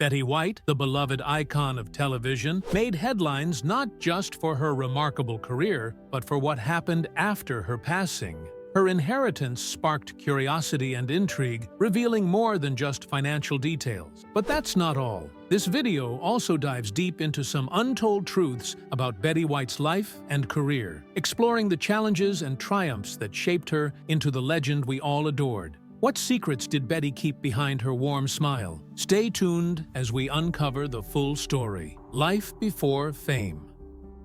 Betty White, the beloved icon of television, made headlines not just for her remarkable career, but for what happened after her passing. Her inheritance sparked curiosity and intrigue, revealing more than just financial details. But that's not all. This video also dives deep into some untold truths about Betty White's life and career, exploring the challenges and triumphs that shaped her into the legend we all adored. What secrets did Betty keep behind her warm smile? Stay tuned as we uncover the full story. Life before fame.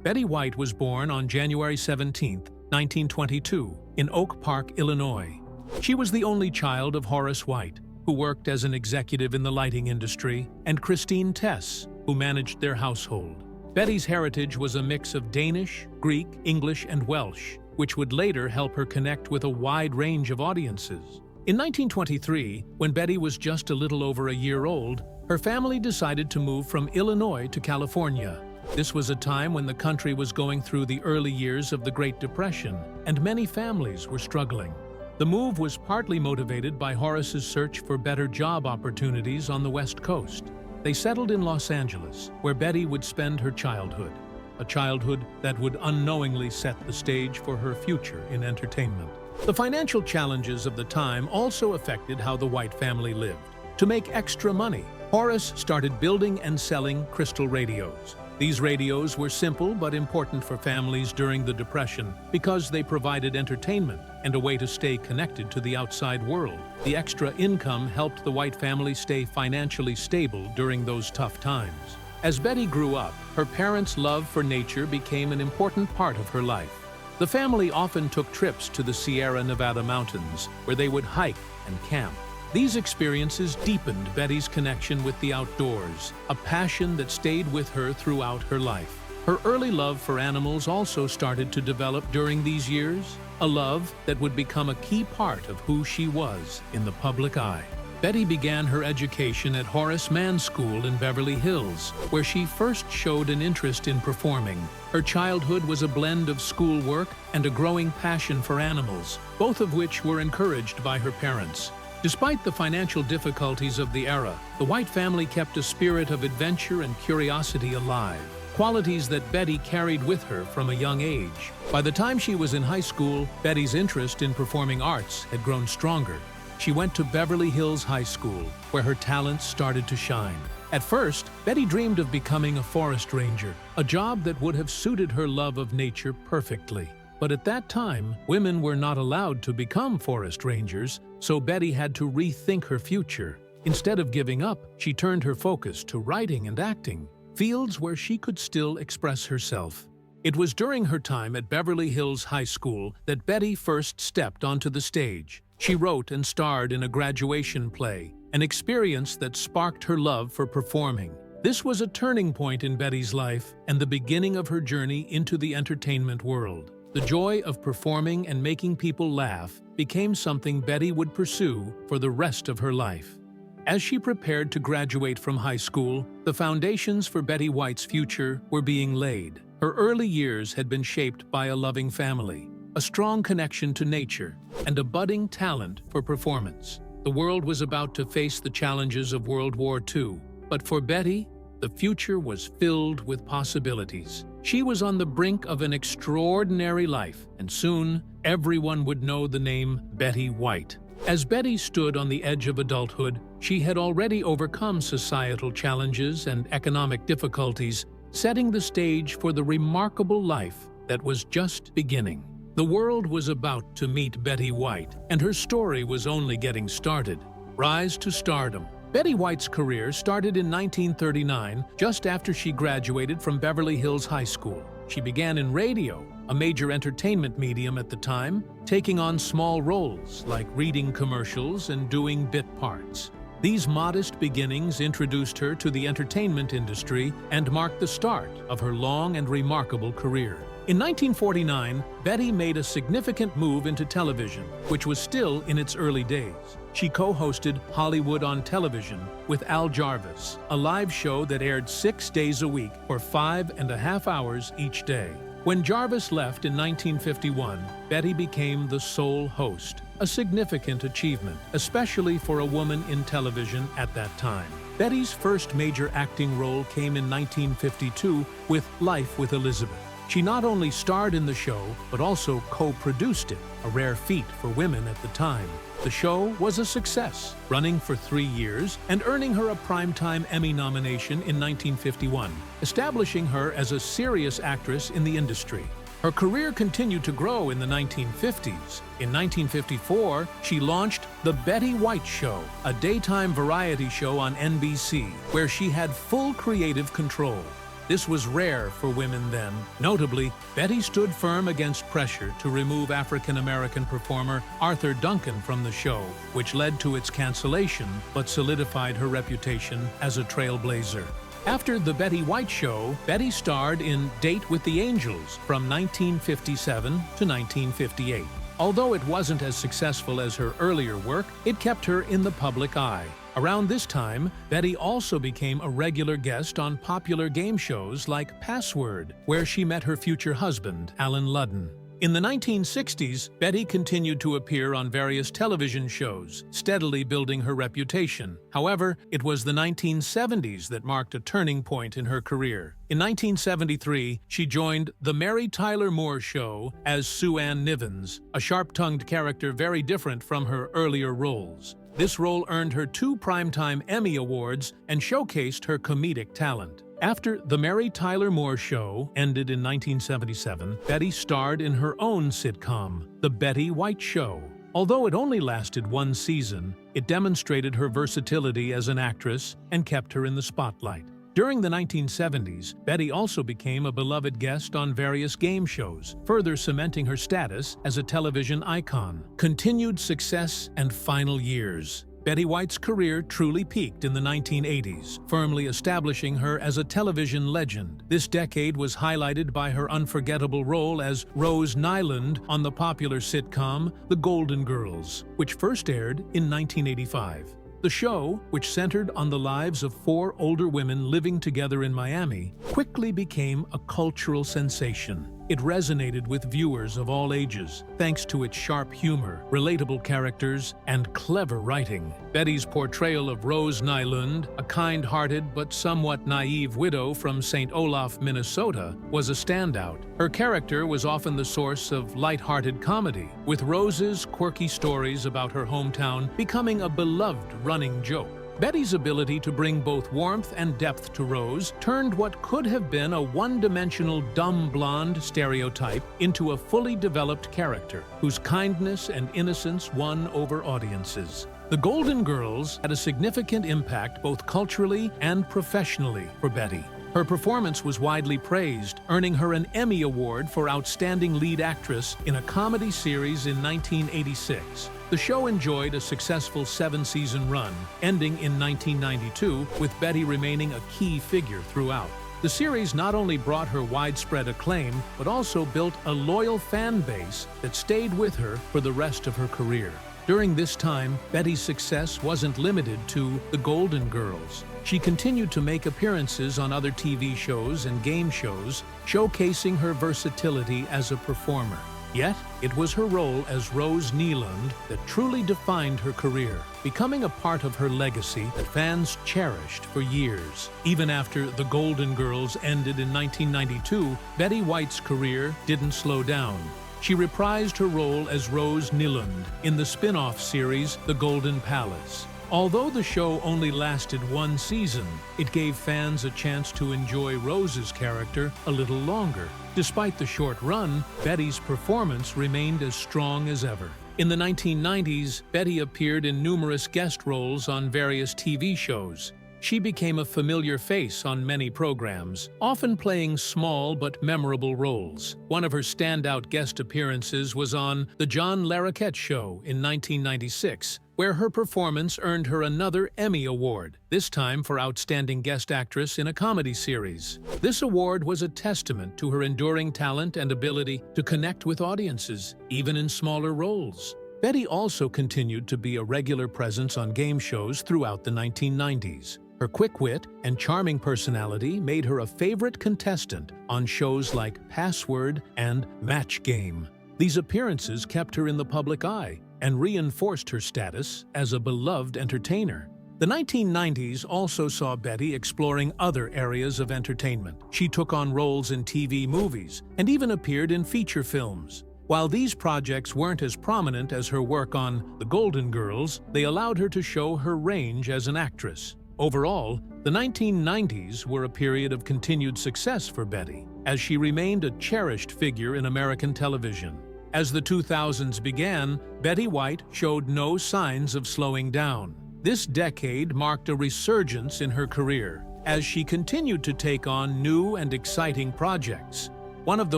Betty White was born on January 17, 1922, in Oak Park, Illinois. She was the only child of Horace White, who worked as an executive in the lighting industry, and Christine Tess, who managed their household. Betty's heritage was a mix of Danish, Greek, English, and Welsh, which would later help her connect with a wide range of audiences. In 1923, when Betty was just a little over a year old, her family decided to move from Illinois to California. This was a time when the country was going through the early years of the Great Depression, and many families were struggling. The move was partly motivated by Horace's search for better job opportunities on the West Coast. They settled in Los Angeles, where Betty would spend her childhood, a childhood that would unknowingly set the stage for her future in entertainment. The financial challenges of the time also affected how the White family lived. To make extra money, Horace started building and selling crystal radios. These radios were simple but important for families during the Depression because they provided entertainment and a way to stay connected to the outside world. The extra income helped the White family stay financially stable during those tough times. As Betty grew up, her parents' love for nature became an important part of her life. The family often took trips to the Sierra Nevada mountains, where they would hike and camp. These experiences deepened Betty's connection with the outdoors, a passion that stayed with her throughout her life. Her early love for animals also started to develop during these years, a love that would become a key part of who she was in the public eye. Betty began her education at Horace Mann School in Beverly Hills, where she first showed an interest in performing. Her childhood was a blend of schoolwork and a growing passion for animals, both of which were encouraged by her parents. Despite the financial difficulties of the era, the White family kept a spirit of adventure and curiosity alive, qualities that Betty carried with her from a young age. By the time she was in high school, Betty's interest in performing arts had grown stronger. She went to Beverly Hills High School, where her talents started to shine. At first, Betty dreamed of becoming a forest ranger, a job that would have suited her love of nature perfectly. But at that time, women were not allowed to become forest rangers, so Betty had to rethink her future. Instead of giving up, she turned her focus to writing and acting, fields where she could still express herself. It was during her time at Beverly Hills High School that Betty first stepped onto the stage. She wrote and starred in a graduation play, an experience that sparked her love for performing. This was a turning point in Betty's life and the beginning of her journey into the entertainment world. The joy of performing and making people laugh became something Betty would pursue for the rest of her life. As she prepared to graduate from high school, the foundations for Betty White's future were being laid. Her early years had been shaped by a loving family, a strong connection to nature, and a budding talent for performance. The world was about to face the challenges of World War II, but for Betty, the future was filled with possibilities. She was on the brink of an extraordinary life, and soon everyone would know the name Betty White. As Betty stood on the edge of adulthood, she had already overcome societal challenges and economic difficulties, setting the stage for the remarkable life that was just beginning. The world was about to meet Betty White, and her story was only getting started. Rise to stardom. Betty White's career started in 1939, just after she graduated from Beverly Hills High School. She began in radio, a major entertainment medium at the time, taking on small roles like reading commercials and doing bit parts. These modest beginnings introduced her to the entertainment industry and marked the start of her long and remarkable career. In 1949, Betty made a significant move into television, which was still in its early days. She co-hosted Hollywood on Television with Al Jarvis, a live show that aired 6 days a week for 5.5 hours each day. When Jarvis left in 1951, Betty became the sole host, a significant achievement, especially for a woman in television at that time. Betty's first major acting role came in 1952 with Life with Elizabeth. She not only starred in the show, but also co-produced it, a rare feat for women at the time. The show was a success, running for 3 years and earning her a Primetime Emmy nomination in 1951, establishing her as a serious actress in the industry. Her career continued to grow in the 1950s. In 1954, she launched The Betty White Show, a daytime variety show on NBC, where she had full creative control. This was rare for women then. Notably, Betty stood firm against pressure to remove African-American performer Arthur Duncan from the show, which led to its cancellation but solidified her reputation as a trailblazer. After The Betty White Show, Betty starred in Date with the Angels from 1957 to 1958. Although it wasn't as successful as her earlier work, it kept her in the public eye. Around this time, Betty also became a regular guest on popular game shows like Password, where she met her future husband, Alan Ludden. In the 1960s, Betty continued to appear on various television shows, steadily building her reputation. However, it was the 1970s that marked a turning point in her career. In 1973, she joined The Mary Tyler Moore Show as Sue Ann Nivens, a sharp-tongued character very different from her earlier roles. This role earned her 2 Primetime Emmy Awards and showcased her comedic talent. After The Mary Tyler Moore Show ended in 1977, Betty starred in her own sitcom, The Betty White Show. Although it only lasted 1 season, it demonstrated her versatility as an actress and kept her in the spotlight. During the 1970s, Betty also became a beloved guest on various game shows, further cementing her status as a television icon. Continued success and final years. Betty White's career truly peaked in the 1980s, firmly establishing her as a television legend. This decade was highlighted by her unforgettable role as Rose Nyland on the popular sitcom The Golden Girls, which first aired in 1985. The show, which centered on the lives of 4 older women living together in Miami, quickly became a cultural sensation. It resonated with viewers of all ages, thanks to its sharp humor, relatable characters, and clever writing. Betty's portrayal of Rose Nyland, a kind-hearted but somewhat naive widow from St. Olaf, Minnesota, was a standout. Her character was often the source of light-hearted comedy, with Rose's quirky stories about her hometown becoming a beloved running joke. Betty's ability to bring both warmth and depth to Rose turned what could have been a one-dimensional dumb blonde stereotype into a fully developed character, whose kindness and innocence won over audiences. The Golden Girls had a significant impact both culturally and professionally for Betty. Her performance was widely praised, earning her an Emmy Award for Outstanding Lead Actress in a comedy series in 1986. The show enjoyed a successful 7-season run, ending in 1992, with Betty remaining a key figure throughout. The series not only brought her widespread acclaim, but also built a loyal fan base that stayed with her for the rest of her career. During this time, Betty's success wasn't limited to The Golden Girls. She continued to make appearances on other TV shows and game shows, showcasing her versatility as a performer. Yet, it was her role as Rose Nyland that truly defined her career, becoming a part of her legacy that fans cherished for years. Even after The Golden Girls ended in 1992, Betty White's career didn't slow down. She reprised her role as Rose Nyland in the spin-off series The Golden Palace. Although the show only lasted 1 season, it gave fans a chance to enjoy Rose's character a little longer. Despite the short run, Betty's performance remained as strong as ever. In the 1990s, Betty appeared in numerous guest roles on various TV shows. She became a familiar face on many programs, often playing small but memorable roles. One of her standout guest appearances was on The John Larroquette Show in 1996, where her performance earned her another Emmy Award, this time for Outstanding Guest Actress in a Comedy Series. This award was a testament to her enduring talent and ability to connect with audiences, even in smaller roles. Betty also continued to be a regular presence on game shows throughout the 1990s. Her quick wit and charming personality made her a favorite contestant on shows like Password and Match Game. These appearances kept her in the public eye and reinforced her status as a beloved entertainer. The 1990s also saw Betty exploring other areas of entertainment. She took on roles in TV movies and even appeared in feature films. While these projects weren't as prominent as her work on The Golden Girls, they allowed her to show her range as an actress. Overall, the 1990s were a period of continued success for Betty, as she remained a cherished figure in American television. As the 2000s began, Betty White showed no signs of slowing down. This decade marked a resurgence in her career, as she continued to take on new and exciting projects. One of the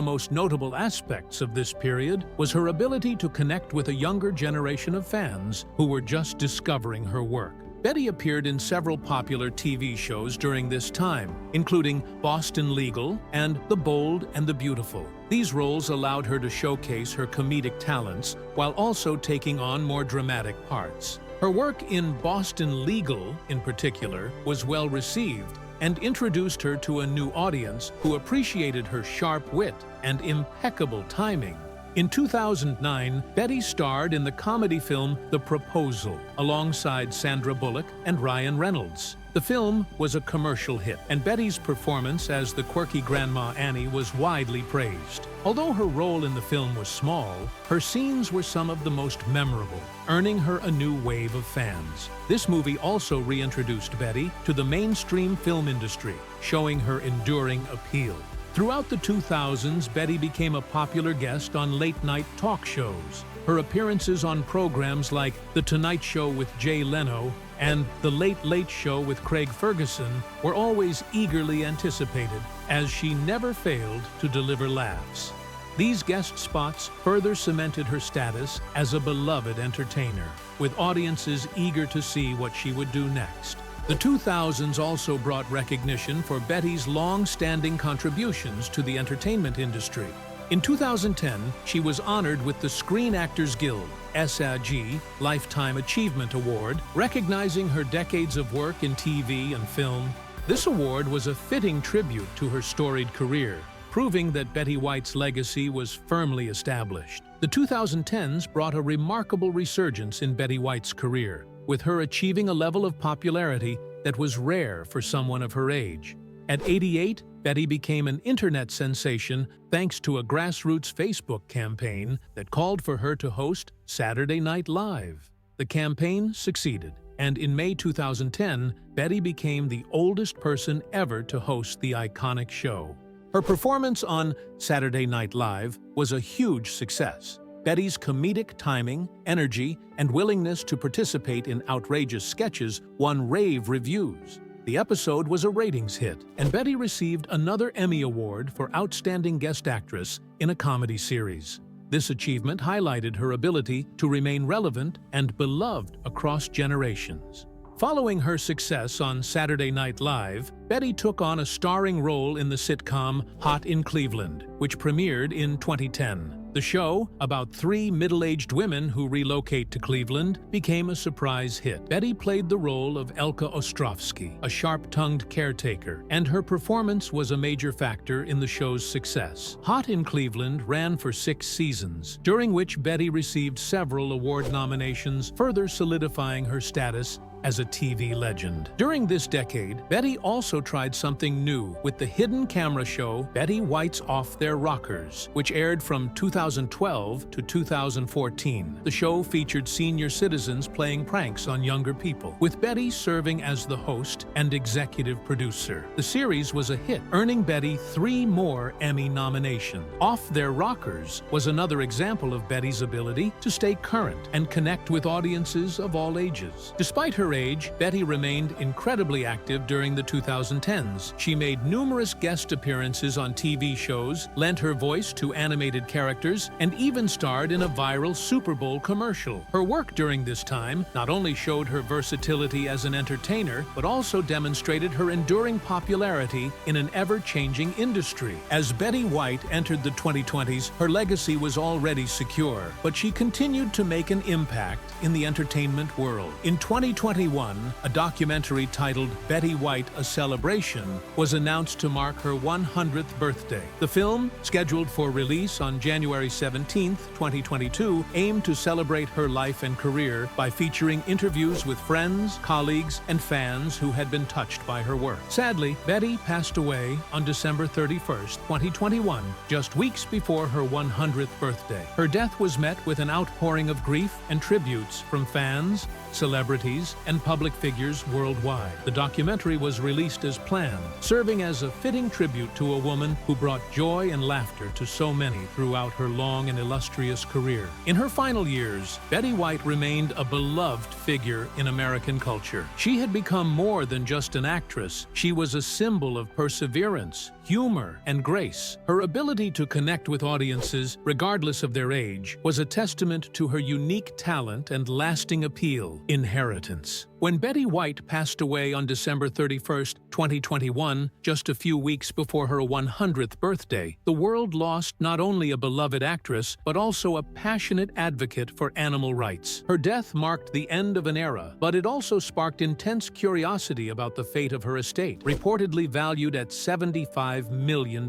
most notable aspects of this period was her ability to connect with a younger generation of fans who were just discovering her work. Betty appeared in several popular TV shows during this time, including Boston Legal and The Bold and the Beautiful. These roles allowed her to showcase her comedic talents while also taking on more dramatic parts. Her work in Boston Legal, in particular, was well received and introduced her to a new audience who appreciated her sharp wit and impeccable timing. In 2009, Betty starred in the comedy film The Proposal, alongside Sandra Bullock and Ryan Reynolds. The film was a commercial hit, and Betty's performance as the quirky Grandma Annie was widely praised. Although her role in the film was small, her scenes were some of the most memorable, earning her a new wave of fans. This movie also reintroduced Betty to the mainstream film industry, showing her enduring appeal. Throughout the 2000s, Betty became a popular guest on late-night talk shows. Her appearances on programs like The Tonight Show with Jay Leno and The Late Late Show with Craig Ferguson were always eagerly anticipated, as she never failed to deliver laughs. These guest spots further cemented her status as a beloved entertainer, with audiences eager to see what she would do next. The 2000s also brought recognition for Betty's long-standing contributions to the entertainment industry. In 2010, she was honored with the Screen Actors Guild (SAG) Lifetime Achievement Award, recognizing her decades of work in TV and film. This award was a fitting tribute to her storied career, proving that Betty White's legacy was firmly established. The 2010s brought a remarkable resurgence in Betty White's career, with her achieving a level of popularity that was rare for someone of her age. At 88, Betty became an internet sensation thanks to a grassroots Facebook campaign that called for her to host Saturday Night Live. The campaign succeeded, and in May 2010, Betty became the oldest person ever to host the iconic show. Her performance on Saturday Night Live was a huge success. Betty's comedic timing, energy, and willingness to participate in outrageous sketches won rave reviews. The episode was a ratings hit, and Betty received another Emmy Award for Outstanding Guest Actress in a Comedy Series. This achievement highlighted her ability to remain relevant and beloved across generations. Following her success on Saturday Night Live, Betty took on a starring role in the sitcom Hot in Cleveland, which premiered in 2010. The show, about three middle-aged women who relocate to Cleveland, became a surprise hit. Betty played the role of Elka Ostrovsky, a sharp-tongued caretaker, and her performance was a major factor in the show's success. Hot in Cleveland ran for 6 seasons, during which Betty received several award nominations, further solidifying her status as a TV legend. During this decade, Betty also tried something new with the hidden camera show Betty White's Off Their Rockers, which aired from 2012 to 2014. The show featured senior citizens playing pranks on younger people, with Betty serving as the host and executive producer. The series was a hit, earning Betty 3 more Emmy nominations. Off Their Rockers was another example of Betty's ability to stay current and connect with audiences of all ages. Despite her age, Betty remained incredibly active during the 2010s. She made numerous guest appearances on TV shows, lent her voice to animated characters, and even starred in a viral Super Bowl commercial. Her work during this time not only showed her versatility as an entertainer, but also demonstrated her enduring popularity in an ever-changing industry. As Betty White entered the 2020s, her legacy was already secure, but she continued to make an impact in the entertainment world. In 2021, 2021, a documentary titled Betty White: A Celebration was announced to mark her 100th birthday. The film, scheduled for release on January 17, 2022, aimed to celebrate her life and career by featuring interviews with friends, colleagues, and fans who had been touched by her work. Sadly, Betty passed away on December 31, 2021, just weeks before her 100th birthday. Her death was met with an outpouring of grief and tributes from fans, celebrities, and public figures worldwide. The documentary was released as planned, serving as a fitting tribute to a woman who brought joy and laughter to so many throughout her long and illustrious career. In her final years, Betty White remained a beloved figure in American culture. She had become more than just an actress. She was a symbol of perseverance, humor, and grace. Her ability to connect with audiences, regardless of their age, was a testament to her unique talent and lasting appeal. Inheritance. When Betty White passed away on December 31, 2021, just a few weeks before her 100th birthday, the world lost not only a beloved actress, but also a passionate advocate for animal rights. Her death marked the end of an era, but it also sparked intense curiosity about the fate of her estate, reportedly valued at $75 million.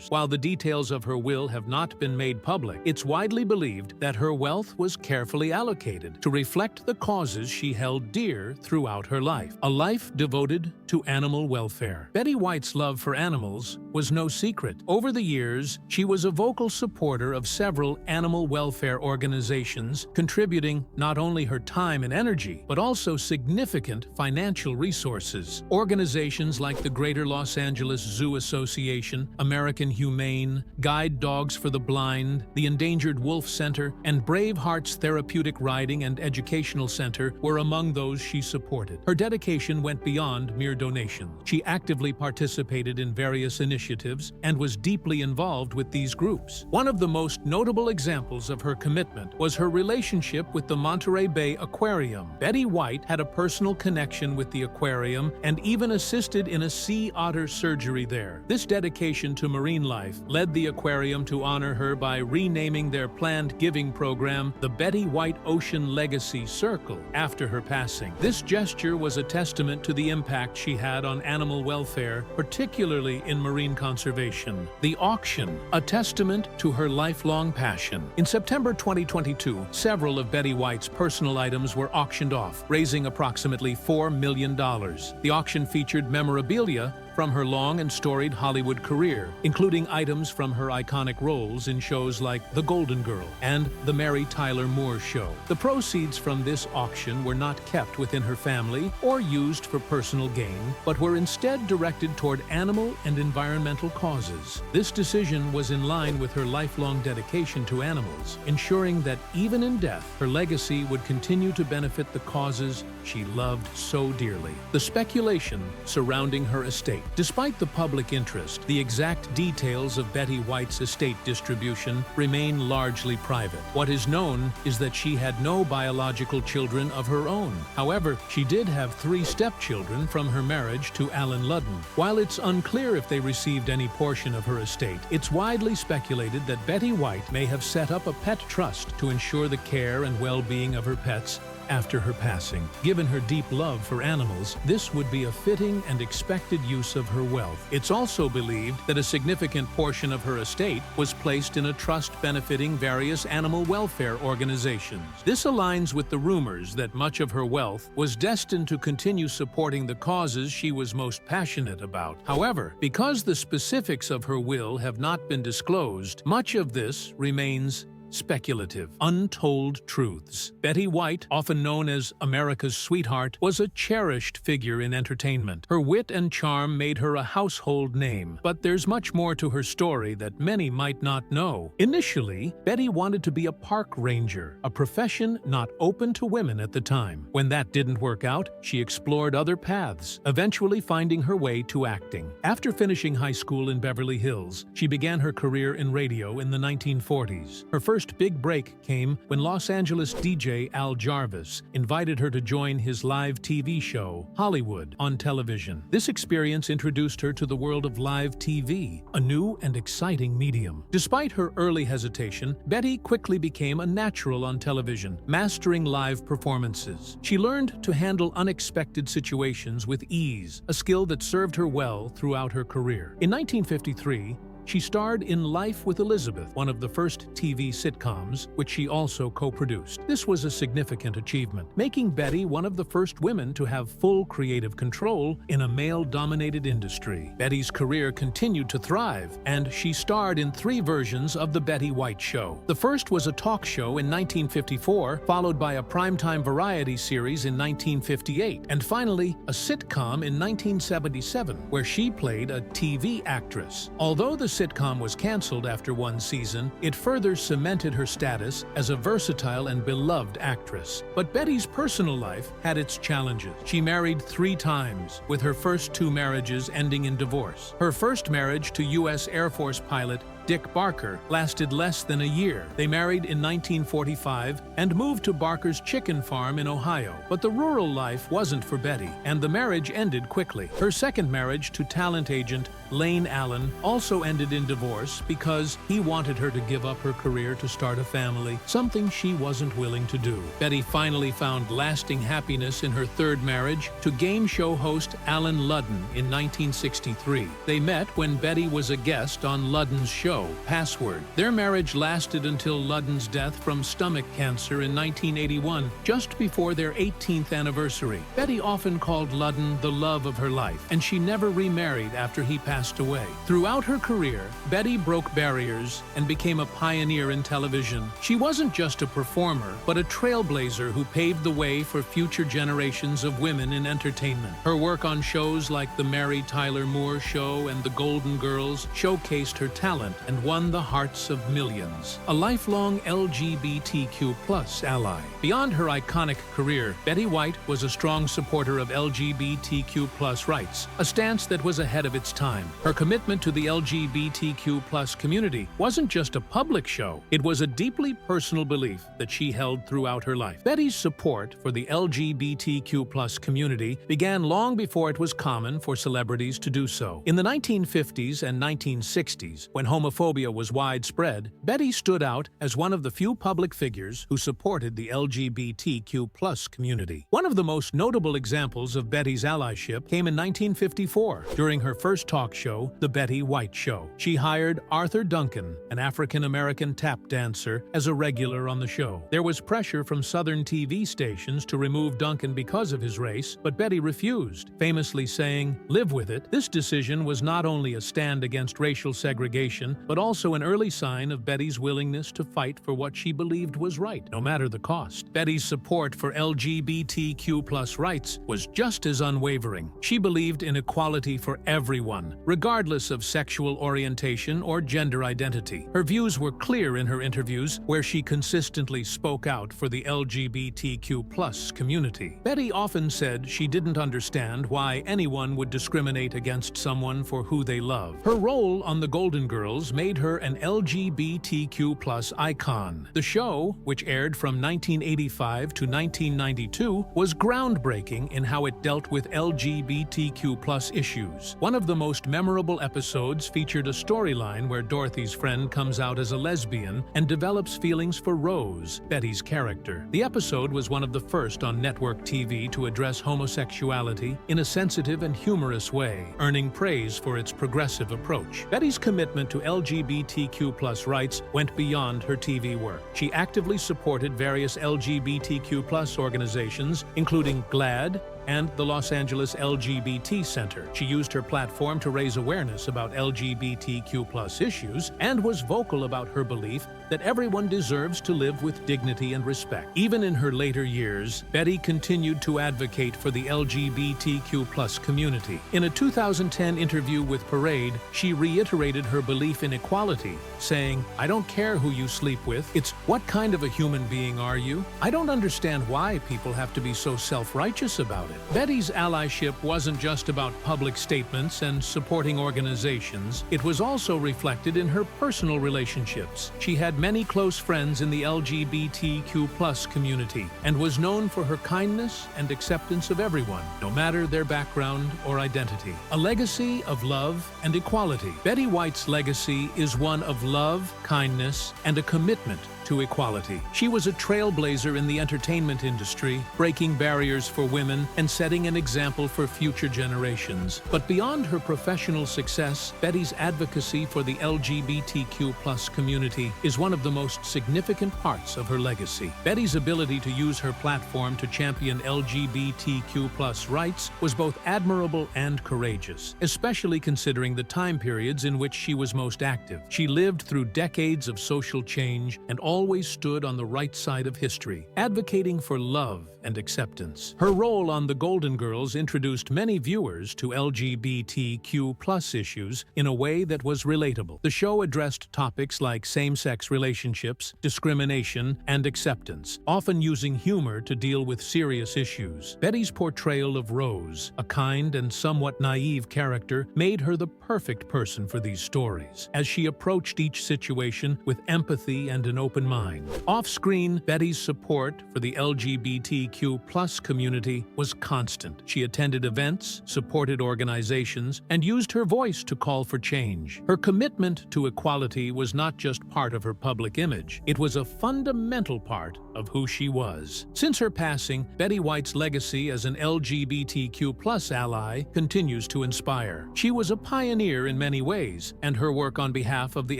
While the details of her will have not been made public, it's widely believed that her wealth was carefully allocated to reflect the causes she held dear throughout her life, a life devoted to animal welfare. Betty White's love for animals was no secret. Over the years, she was a vocal supporter of several animal welfare organizations, contributing not only her time and energy, but also significant financial resources. Organizations like the Greater Los Angeles Zoo Association, American Humane, Guide Dogs for the Blind, the Endangered Wolf Center, and Brave Hearts Therapeutic Riding and Educational Center were among those she supported. Her dedication went beyond mere donations. She actively participated in various initiatives and was deeply involved with these groups. One of the most notable examples of her commitment was her relationship with the Monterey Bay Aquarium. Betty White had a personal connection with the aquarium and even assisted in a sea otter surgery there. This dedication to marine life led the aquarium to honor her by renaming their planned giving program the Betty White Ocean Legacy Circle after her passing. This gesture was a testament to the impact she had on animal welfare, particularly in marine conservation. The auction, a testament to her lifelong passion. In September 2022, several of Betty White's personal items were auctioned off, raising approximately $4 million. The auction featured memorabilia from her long and storied Hollywood career, including items from her iconic roles in shows like The Golden Girl and The Mary Tyler Moore Show. The proceeds from this auction were not kept within her family or used for personal gain, but were instead directed toward animal and environmental causes. This decision was in line with her lifelong dedication to animals, ensuring that even in death, her legacy would continue to benefit the causes she loved so dearly. The speculation surrounding her estate. Despite the public interest, the exact details of Betty White's estate distribution remain largely private. What is known is that she had no biological children of her own. However, she did have 3 stepchildren from her marriage to Alan Ludden. While it's unclear if they received any portion of her estate, it's widely speculated that Betty White may have set up a pet trust to ensure the care and well-being of her pets after her passing. Given her deep love for animals, this would be a fitting and expected use of her wealth. It's also believed that a significant portion of her estate was placed in a trust benefiting various animal welfare organizations. This aligns with the rumors that much of her wealth was destined to continue supporting the causes she was most passionate about. However, because the specifics of her will have not been disclosed, much of this remains speculative. Untold truths. Betty White, often known as America's sweetheart, was a cherished figure in entertainment. Her wit and charm made her a household name, but there's much more to her story that many might not know. Initially, Betty wanted to be a park ranger, a profession not open to women at the time. When that didn't work out, she explored other paths, eventually finding her way to acting. After finishing high school in Beverly Hills, she began her career in radio in the 1940s. Her first first big break came when Los Angeles DJ Al Jarvis invited her to join his live TV show, Hollywood, on television. This experience introduced her to the world of live TV, a new and exciting medium. Despite her early hesitation, Betty quickly became a natural on television, mastering live performances. She learned to handle unexpected situations with ease, a skill that served her well throughout her career. In 1953, she starred in Life with Elizabeth, one of the first TV sitcoms, which she also co-produced. This was a significant achievement, making Betty one of the first women to have full creative control in a male-dominated industry. Betty's career continued to thrive, and she starred in 3 versions of The Betty White Show. The first was a talk show in 1954, followed by a primetime variety series in 1958, and finally, a sitcom in 1977, where she played a TV actress. Although the sitcom was canceled after 1 season, it further cemented her status as a versatile and beloved actress. But Betty's personal life had its challenges. She married 3 times, with her first 2 marriages ending in divorce. Her first marriage to U.S. Air Force pilot Dick Barker lasted less than a year. They married in 1945 and moved to Barker's chicken farm in Ohio. But the rural life wasn't for Betty, and the marriage ended quickly. Her second marriage to talent agent Lane Allen also ended in divorce because he wanted her to give up her career to start a family, something she wasn't willing to do. Betty finally found lasting happiness in her third marriage to game show host Alan Ludden in 1963. They met when Betty was a guest on Ludden's show, Password. Their marriage lasted until Ludden's death from stomach cancer in 1981, just before their 18th anniversary. Betty often called Ludden the love of her life, and she never remarried after he passed away. Throughout her career, Betty broke barriers and became a pioneer in television. She wasn't just a performer, but a trailblazer who paved the way for future generations of women in entertainment. Her work on shows like The Mary Tyler Moore Show and The Golden Girls showcased her talent and won the hearts of millions. A lifelong LGBTQ+ ally. Beyond her iconic career, Betty White was a strong supporter of LGBTQ+ rights, a stance that was ahead of its time. Her commitment to the LGBTQ+ community wasn't just a public show, it was a deeply personal belief that she held throughout her life. Betty's support for the LGBTQ+ community began long before it was common for celebrities to do so. In the 1950s and 1960s, when homophobia was widespread, Betty stood out as one of the few public figures who supported the LGBTQ+ community. One of the most notable examples of Betty's allyship came in 1954, during her first talk show, The Betty White Show. She hired Arthur Duncan, an African-American tap dancer, as a regular on the show. There was pressure from Southern TV stations to remove Duncan because of his race, but Betty refused, famously saying, "Live with it." This decision was not only a stand against racial segregation, but also an early sign of Betty's willingness to fight for what she believed was right, no matter the cost. Betty's support for LGBTQ+ rights was just as unwavering. She believed in equality for everyone, regardless of sexual orientation or gender identity. Her views were clear in her interviews, where she consistently spoke out for the LGBTQ+ community. Betty often said she didn't understand why anyone would discriminate against someone for who they love. Her role on The Golden Girls made her an LGBTQ+ icon. The show, which aired from 1985 to 1992, was groundbreaking in how it dealt with LGBTQ+ issues. One of the most memorable episodes featured a storyline where Dorothy's friend comes out as a lesbian and develops feelings for Rose, Betty's character. The episode was one of the first on network TV to address homosexuality in a sensitive and humorous way, earning praise for its progressive approach. Betty's commitment to LGBTQ+ rights went beyond her TV work. She actively supported various LGBTQ+ organizations, including GLAAD and the Los Angeles LGBT Center. She used her platform to raise awareness about LGBTQ+ issues and was vocal about her belief that everyone deserves to live with dignity and respect. Even in her later years, Betty continued to advocate for the LGBTQ+ community. In a 2010 interview with Parade, she reiterated her belief in equality, saying, "I don't care who you sleep with, it's what kind of a human being are you? I don't understand why people have to be so self-righteous about it." Betty's allyship wasn't just about public statements and supporting organizations, it was also reflected in her personal relationships. She had many close friends in the LGBTQ+ community and was known for her kindness and acceptance of everyone, no matter their background or identity. A legacy of love and equality. Betty White's legacy is one of love, kindness, and a commitment to equality. She was a trailblazer in the entertainment industry, breaking barriers for women and setting an example for future generations. But beyond her professional success, Betty's advocacy for the LGBTQ+ community is one of the most significant parts of her legacy. Betty's ability to use her platform to champion LGBTQ+ rights was both admirable and courageous, especially considering the time periods in which she was most active. She lived through decades of social change and always stood on the right side of history, advocating for love and acceptance. Her role on The Golden Girls introduced many viewers to LGBTQ+ issues in a way that was relatable. The show addressed topics like same-sex relationships, discrimination, and acceptance, often using humor to deal with serious issues. Betty's portrayal of Rose, a kind and somewhat naive character, made her the perfect person for these stories, as she approached each situation with empathy and an open mind. Off-screen, Betty's support for the LGBTQ+ community was constant. She attended events, supported organizations, and used her voice to call for change. Her commitment to equality was not just part of her public image, it was a fundamental part of who she was. Since her passing, Betty White's legacy as an LGBTQ+ ally continues to inspire. She was a pioneer in many ways, and her work on behalf of the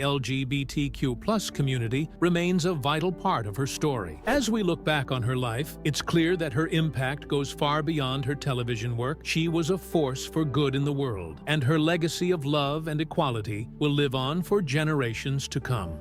LGBTQ+ community remains a vital part of her story. As we look back on her life, it's clear that her impact goes far beyond her television work. She was a force for good in the world, and her legacy of love and equality will live on for generations to come.